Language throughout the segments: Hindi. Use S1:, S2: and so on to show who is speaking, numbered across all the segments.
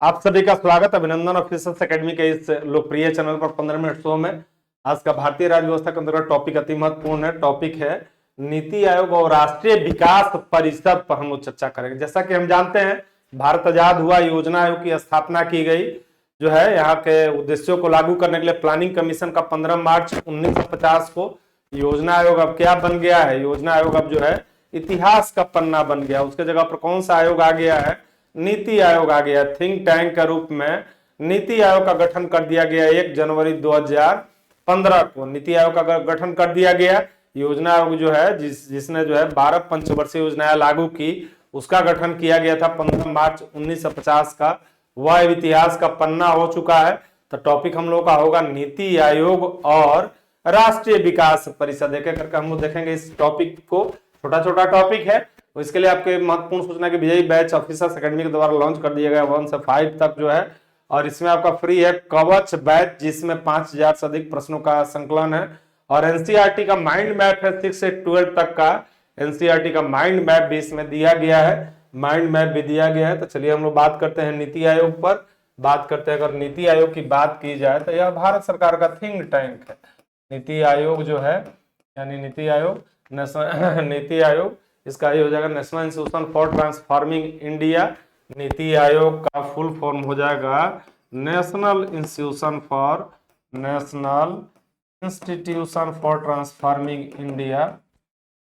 S1: आप सभी का स्वागत अभिनंदन ऑफिसर्स एकेडमी के इस लोकप्रिय चैनल पर 15 मिनट शो में। आज का भारतीय राज्य व्यवस्था के अंतर्गत टॉपिक अति महत्वपूर्ण है। टॉपिक है नीति आयोग और राष्ट्रीय विकास परिषद पर हम लोग चर्चा करेंगे। जैसा कि हम जानते हैं, भारत आजाद हुआ, योजना आयोग की स्थापना की गई जो है यहाँ के उद्देश्यों को लागू करने के लिए प्लानिंग कमीशन का 15 मार्च 1950 को। योजना आयोग अब क्या बन गया है? योजना आयोग अब जो है इतिहास का पन्ना बन गया। उसके जगह पर कौन सा आयोग आ गया है? नीति आयोग आ गया। थिंक टैंक के रूप में नीति आयोग का गठन कर दिया गया 1 जनवरी 2015 को। नीति आयोग का गठन कर दिया गया। योजना आयोग जो है जिसने जो है 12 पंचवर्षीय योजनाएं लागू की, उसका गठन किया गया था 15 मार्च 1950 का। वह इतिहास का पन्ना हो चुका है। तो टॉपिक हम लोग का होगा नीति आयोग और राष्ट्रीय विकास परिषद। एक एक करके हम लोग देखेंगे इस टॉपिक को। छोटा छोटा टॉपिक है, तो इसके लिए आपके महत्वपूर्ण सूचना की विजयी बैच ऑफिसर्स एकेडमी के द्वारा लॉन्च कर दिया गया 1 से 5 तक जो है। और इसमें आपका फ्री है कवच बैच, जिसमें 5000 से अधिक प्रश्नों का संकलन है। और एनसीईआरटी का माइंड मैप है 6 से 12 तक का। एनसीईआरटी का माइंड मैप भी इसमें दिया गया है, माइंड मैप भी दिया गया है। तो चलिए हम लोग बात करते हैं नीति आयोग पर। बात करते हैं, अगर नीति आयोग की बात की जाए तो यह भारत सरकार का थिंक टैंक है। नीति आयोग जो है, यानी नीति आयोग नीति आयोग, इसका ये हो जाएगा national institution for transforming India. NITI Aayog का फुल फॉर्म हो जाएगा national institution for transforming India.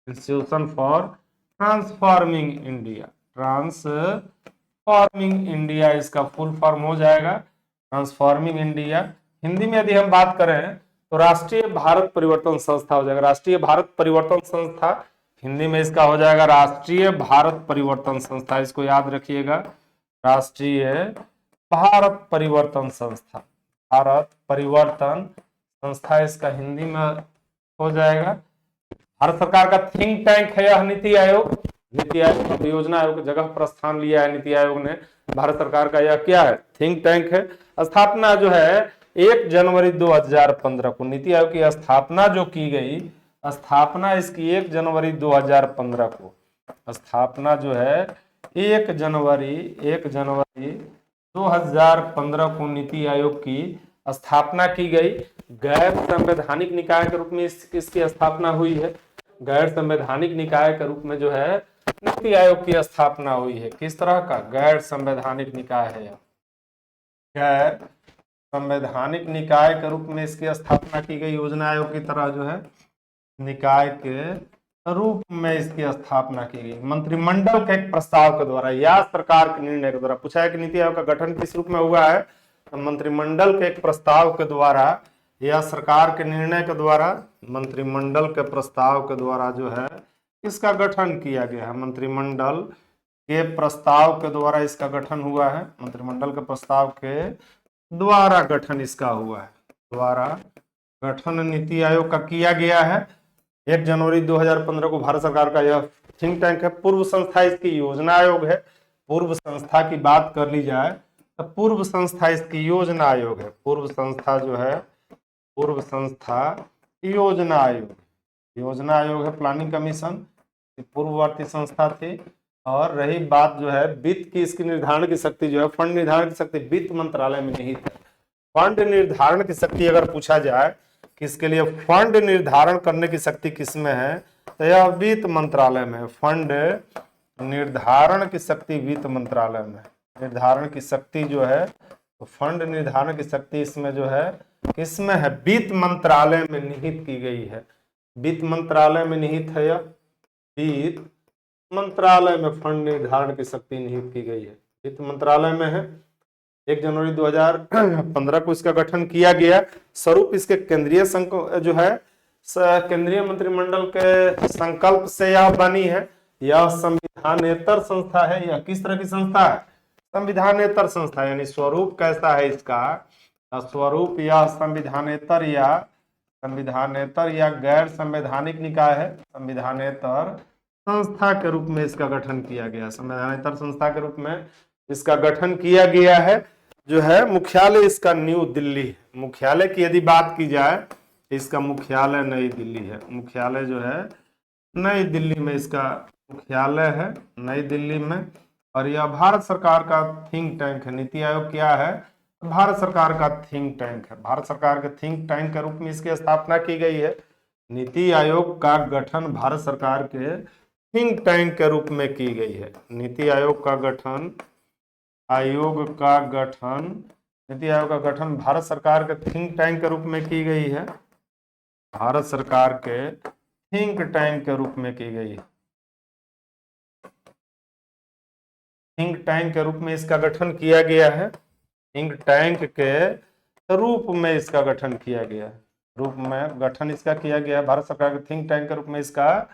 S1: Institution for transforming India, transforming India इसका फुल फॉर्म हो जाएगा, ट्रांसफॉर्मिंग इंडिया। हिंदी में यदि हम बात करें तो राष्ट्रीय भारत परिवर्तन संस्था हो जाएगा। राष्ट्रीय भारत परिवर्तन संस्था, हिंदी में इसका हो जाएगा राष्ट्रीय भारत परिवर्तन संस्था। इसको याद रखिएगा, राष्ट्रीय भारत परिवर्तन संस्था, भारत परिवर्तन संस्था इसका हिंदी में हो जाएगा। भारत सरकार का थिंक टैंक है यह नीति आयोग। नीति आयोग योजना आयोग की जगह पर स्थान लिया है नीति आयोग ने। भारत सरकार का यह क्या है? थिंक टैंक है। स्थापना जो है 1 जनवरी 2015 को नीति आयोग की स्थापना जो की गई, स्थापना इसकी 1 जनवरी 2015 को। स्थापना जो है 1 जनवरी 2015 को नीति आयोग की स्थापना की गई। गैर संवैधानिक निकाय के रूप में इसकी स्थापना हुई है। गैर संवैधानिक निकाय के रूप में जो है नीति आयोग की स्थापना हुई है। किस तरह का गैर संवैधानिक निकाय है? गैर संवैधानिक निकाय के रूप में इसकी स्थापना की गई। योजना आयोग की तरह जो है निकाय के रूप में इसकी स्थापना की गई मंत्रिमंडल के एक प्रस्ताव के द्वारा या सरकार के निर्णय के द्वारा। पूछा है कि नीति आयोग का गठन किस रूप में हुआ है? तो मंत्रिमंडल के एक प्रस्ताव के द्वारा या सरकार के निर्णय के द्वारा, मंत्रिमंडल के प्रस्ताव के द्वारा जो है इसका गठन किया गया है। मंत्रिमंडल के प्रस्ताव के द्वारा इसका गठन हुआ है। मंत्रिमंडल के प्रस्ताव के द्वारा गठन इसका हुआ है। द्वारा गठन नीति आयोग का किया गया है। 1 जनवरी 2015 को भारत सरकार का यह थिंक टैंक है। पूर्व संस्था इसकी योजना आयोग है। पूर्व संस्था की बात कर ली जाए तो पूर्व संस्था इसकी योजना आयोग है। पूर्व संस्था जो है, पूर्व संस्था योजना आयोग, योजना आयोग है। प्लानिंग कमीशन पूर्ववर्ती संस्था थी। और रही बात जो है वित्त की, इसकी निर्धारण की शक्ति जो है, फंड निर्धारण की शक्ति वित्त मंत्रालय में निहित है। फंड निर्धारण की शक्ति अगर पूछा जाए किसके लिए फंड निर्धारण करने की शक्ति किसमें है, तो यह वित्त मंत्रालय में। फंड निर्धारण की शक्ति वित्त मंत्रालय में। निर्धारण की शक्ति जो है, तो फंड निर्धारण की शक्ति इसमें जो है किसमें है? वित्त मंत्रालय में निहित की गई है। वित्त मंत्रालय में निहित है यह। वित्त मंत्रालय में फंड निर्धारण की शक्ति निहित की गई है, वित्त मंत्रालय में है। 1 जनवरी 2015 को इसका गठन किया गया। स्वरूप इसके केंद्रीय जो है केंद्रीय मंत्रिमंडल के संकल्प से यह बनी है। यह संविधानेतर संस्था है। यह किस तरह की संस्था है? संविधानेतर संस्था। यानी स्वरूप कैसा है इसका? स्वरूप यह संविधानेतर या गैर संवैधानिक निकाय है। संविधानेतर संस्था के रूप में इसका गठन किया गया। संवैधानेतर संस्था के रूप में इसका गठन किया गया है। जो है मुख्यालय इसका न्यू दिल्ली। मुख्यालय की यदि बात की जाए, इसका मुख्यालय नई दिल्ली है। मुख्यालय जो है नई दिल्ली में इसका मुख्यालय है, नई दिल्ली में। और यह भारत सरकार का थिंक टैंक है। नीति आयोग क्या है? भारत सरकार का थिंक टैंक है। भारत सरकार के थिंक टैंक के रूप में इसकी स्थापना की गई है। नीति आयोग का गठन भारत सरकार के थिंक टैंक के रूप में की गई है। नीति आयोग का गठन नीति आयोग का गठन भारत सरकार के थिंक टैंक के रूप में की गई है। भारत सरकार के थिंक टैंक के रूप में की गई है। थिंक टैंक के रूप में इसका गठन किया गया है। थिंक टैंक के रूप में इसका गठन किया गया है। रूप में गठन इसका किया गया है। भारत सरकार के थिंक टैंक के रूप में इसका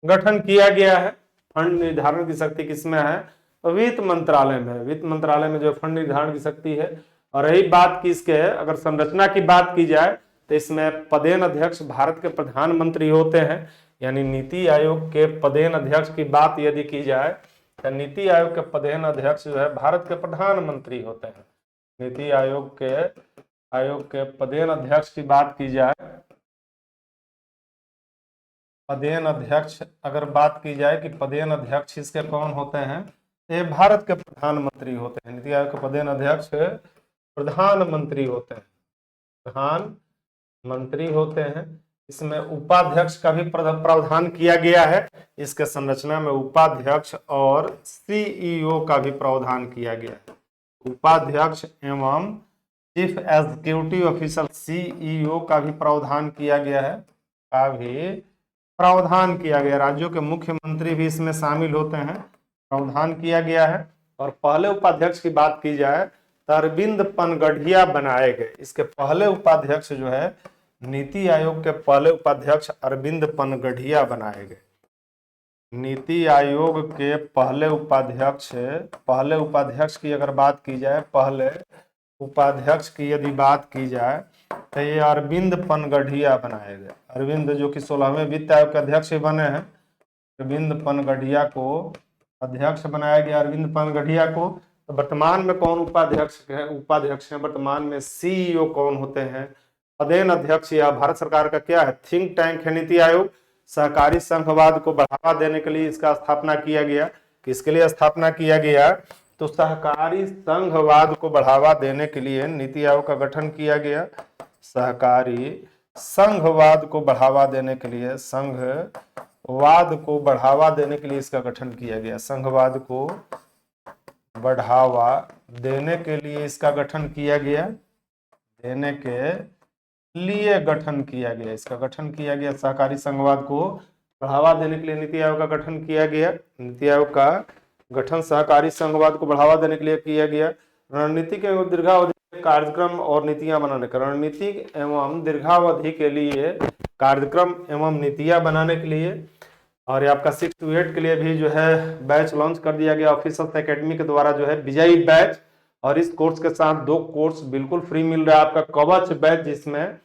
S1: गठन किया गया है। फंड निर्धारण की शक्ति किसमें है? तो वित्त मंत्रालय में। वित्त मंत्रालय में जो फंड निर्धारण की शक्ति है। और रही बात की इसके अगर संरचना की बात की जाए तो इसमें पदेन अध्यक्ष भारत के प्रधानमंत्री होते हैं। यानी नीति आयोग के पदेन अध्यक्ष की बात यदि की जाए तो नीति आयोग के पदेन अध्यक्ष जो है भारत के प्रधानमंत्री होते हैं। नीति आयोग के पदेन अध्यक्ष की बात की जाए, पदेन अध्यक्ष अगर बात की जाए कि पदेन अध्यक्ष इसके कौन होते हैं, ये भारत के प्रधानमंत्री होते हैं। नीति आयोग के पदेन अध्यक्ष प्रधानमंत्री होते हैं। प्रधानमंत्री होते हैं। इसमें उपाध्यक्ष का भी प्रावधान किया गया है। इसके संरचना में उपाध्यक्ष और सीईओ का भी प्रावधान किया गया है। उपाध्यक्ष एवं चीफ एग्जीक्यूटिव ऑफिसर सीईओ का भी प्रावधान किया गया है। राज्यों के मुख्यमंत्री भी इसमें शामिल होते हैं। प्रावधान किया गया है। और पहले उपाध्यक्ष की बात की जाए तो अरविंद पनगढ़िया बनाए गए। इसके पहले उपाध्यक्ष जो है, नीति आयोग के पहले उपाध्यक्ष अरविंद पनगढ़िया बनाए गए। नीति आयोग के पहले उपाध्यक्ष की अगर बात की जाए, पहले उपाध्यक्ष की यदि बात की जाए तो ये अरविंद पनगढ़िया बनाए गए। अरविंद जो कि 16वें वित्त आयोग के अध्यक्ष बने हैं। अरविंद पनगढ़िया को अध्यक्ष बनाया गया। अरविंद पनगढ़िया को। तो वर्तमान में कौन उपाध्यक्ष हैं? वर्तमान में सीईओ कौन होते हैं? पदेन अध्यक्ष या भारत सरकार का क्या है? थिंक टैंक है नीति आयोग। सहकारी संघवाद को बढ़ावा देने के लिए इसका स्थापना किया गया। किसके लिए स्थापना किया गया? तो सहकारी संघवाद को बढ़ावा देने के लिए नीति आयोग का गठन किया गया। सहकारी संघवाद को बढ़ावा देने के लिए, संघवाद को बढ़ावा देने के लिए इसका गठन किया गया। संघवाद को बढ़ावा देने के लिए इसका गठन किया गया। देने के लिए गठन किया गया। इसका गठन किया गया। सहकारी संघवाद को बढ़ावा देने के लिए नीति आयोग का गठन किया गया। नीति आयोग का गठन सहकारी संघवाद को बढ़ावा देने के लिए किया गया। रणनीतिक एवं दीर्घावधि कार्यक्रम और नीतियां बनाने का, रणनीतिक एवं दीर्घावधि के लिए कार्यक्रम एवं नीतियां बनाने के लिए। और ये आपका 6 to 8 के लिए भी जो है बैच लॉन्च कर दिया गया ऑफिसर्स एकेडमी के द्वारा, जो है विजयी बैच। और इस कोर्स के साथ 2 कोर्स बिल्कुल फ्री मिल रहा है आपका। कवच बैच जिसमें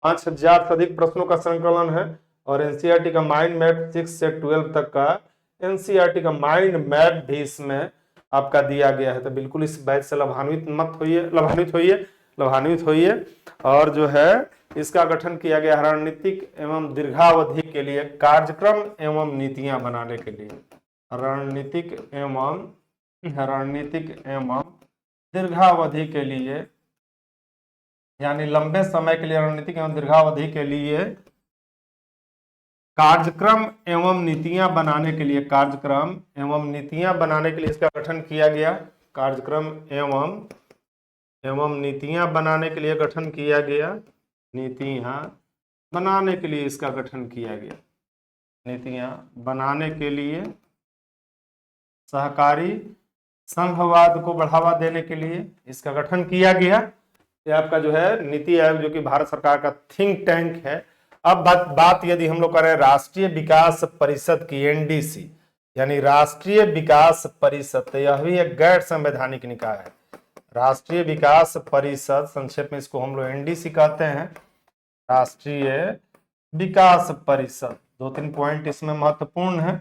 S1: 5000 से अधिक प्रश्नों का संकलन है। और एनसीईआरटी का माइंड मैप 6 से 12 तक का एनसीईआरटी का माइंड मैप भी इसमें आपका दिया गया है। तो बिल्कुल इस बैच से लाभान्वित होइए। और जो है इसका गठन किया गया रणनीतिक एवं दीर्घावधि के लिए कार्यक्रम एवं नीतियां बनाने के लिए। रणनीतिक एवं दीर्घावधि के लिए, यानी लंबे समय के लिए रणनीतिक एवं दीर्घावधि के लिए कार्यक्रम एवं नीतियां बनाने के लिए, कार्यक्रम एवं नीतियां बनाने के लिए इसका गठन किया गया। कार्यक्रम एवं नीतियां बनाने के लिए गठन किया गया। नीतियां बनाने के लिए इसका गठन किया गया। नीतियां बनाने के लिए, सहकारी संघवाद को बढ़ावा देने के लिए इसका गठन किया गया। ये आपका जो है नीति आयोग, जो कि भारत सरकार का थिंक टैंक है। अब बात यदि हम लोग करें राष्ट्रीय विकास परिषद की, एनडीसी, यानी राष्ट्रीय विकास परिषद, तो यह भी एक गैर संवैधानिक निकाय है। राष्ट्रीय विकास परिषद, संक्षेप में इसको हम लोग एनडीसी कहते हैं। राष्ट्रीय विकास परिषद, 2-3 पॉइंट इसमें महत्वपूर्ण है।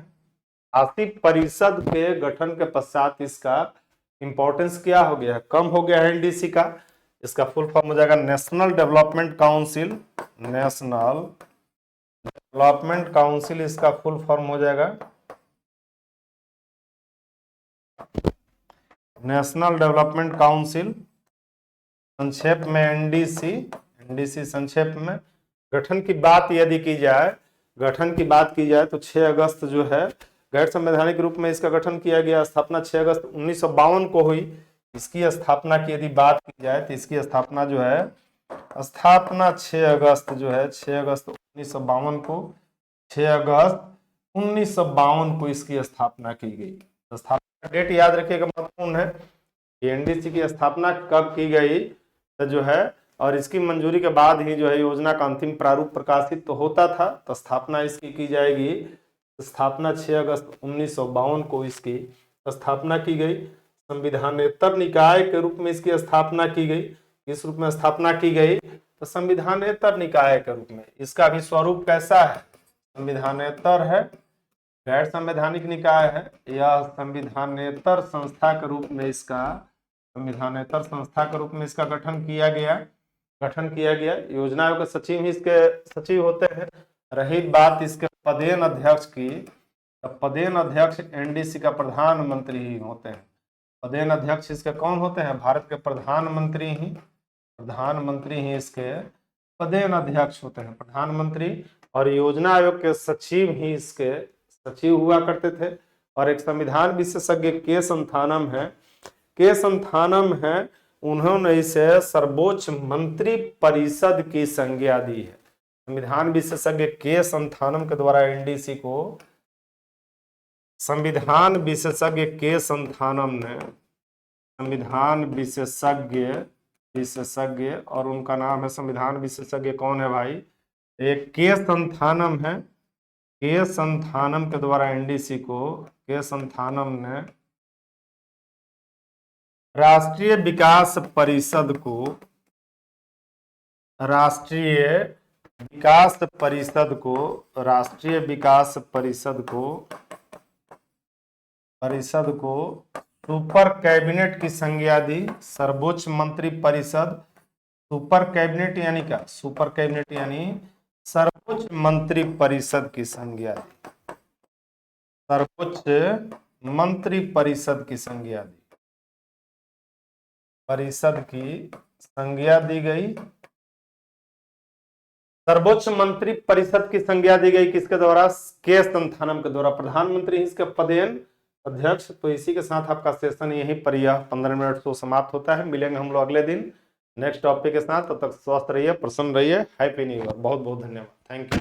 S1: राष्ट्रीय परिषद के गठन के पश्चात इसका इंपॉर्टेंस क्या हो गया है? कम हो गया है एनडीसी का। इसका फुल फॉर्म हो जाएगा national development council. National development council इसका फुल फॉर्म हो जाएगा। नेशनल डेवलपमेंट काउंसिल, संक्षेप में एनडीसी, एनडीसी संक्षेप में। गठन की बात यदि की जाए, गठन की बात की जाए तो 6 अगस्त जो है गैर संवैधानिक रूप में इसका गठन किया गया। स्थापना 6 अगस्त 1952 को हुई। इसकी स्थापना की यदि बात की जाए तो इसकी स्थापना जो है, स्थापना 6 अगस्त जो है 6 अगस्त 1952 को, 6 अगस्त 1952 को इसकी स्थापना की गई। स्थापना डेट याद रखिएगा, महत्वपूर्ण है। एनडीसी की स्थापना कब की गई तो जो है, और इसकी मंजूरी के बाद ही जो है योजना का अंतिम प्रारूप प्रकाशित तो होता था। तो स्थापना इसकी की जाएगी, स्थापना 6 अगस्त 1952 को इसकी स्थापना की गई। संविधानेतर निकाय के रूप में इसकी स्थापना की गई। इस रूप में स्थापना की गई तो संविधानेतर निकाय के रूप में। इसका भी स्वरूप कैसा है, संविधानेतर है, गैर संवैधानिक निकाय है, या संविधानेतर संस्था के रूप में इसका, संविधानेतर संस्था के रूप में इसका गठन किया गया। योजना आयोग के सचिव ही इसके सचिव होते हैं। रही बात इसके पदेन अध्यक्ष की, तो पदेन अध्यक्ष एनडीसी का प्रधानमंत्री ही होते हैं। पदेन अध्यक्ष इसके कौन होते हैं, भारत के प्रधानमंत्री ही इसके पदेन अध्यक्ष होते हैं, प्रधानमंत्री। और योजना आयोग के सचिव ही इसके सचिव हुआ करते थे। और एक संविधान विशेषज्ञ के संथानम है, उन्होंने इसे सर्वोच्च मंत्री परिषद की संज्ञा दी है। संविधान विशेषज्ञ के संथानम के द्वारा एनडीसी को, संविधान विशेषज्ञ के संथानम ने, संविधान विशेषज्ञ और उनका नाम है संविधान विशेषज्ञ कौन है भाई, एक के संथानम है। के संथानम के द्वारा एनडीसी को, के संथानम ने राष्ट्रीय विकास परिषद को, सुपर कैबिनेट की संज्ञा दी। सर्वोच्च मंत्री परिषद, सुपर कैबिनेट यानी क्या, सुपर कैबिनेट यानी सर्वोच्च मंत्री परिषद की संज्ञा दी, सर्वोच्च मंत्री परिषद की संज्ञा दी, परिषद की संज्ञा दी गई। सर्वोच्च मंत्री परिषद की संज्ञा दी गई किसके द्वारा, के संथानम के द्वारा, प्रधानमंत्री इसके पदेन अध्यक्ष। तो इसी के साथ आपका सेशन यहीं पर यह 15 मिनट तो समाप्त होता है। मिलेंगे हम लोग अगले दिन नेक्स्ट टॉपिक के साथ। तब तक स्वस्थ रहिए, प्रसन्न रहिए, हैप्पी न्यू ईयर। बहुत बहुत धन्यवाद, थैंक यू।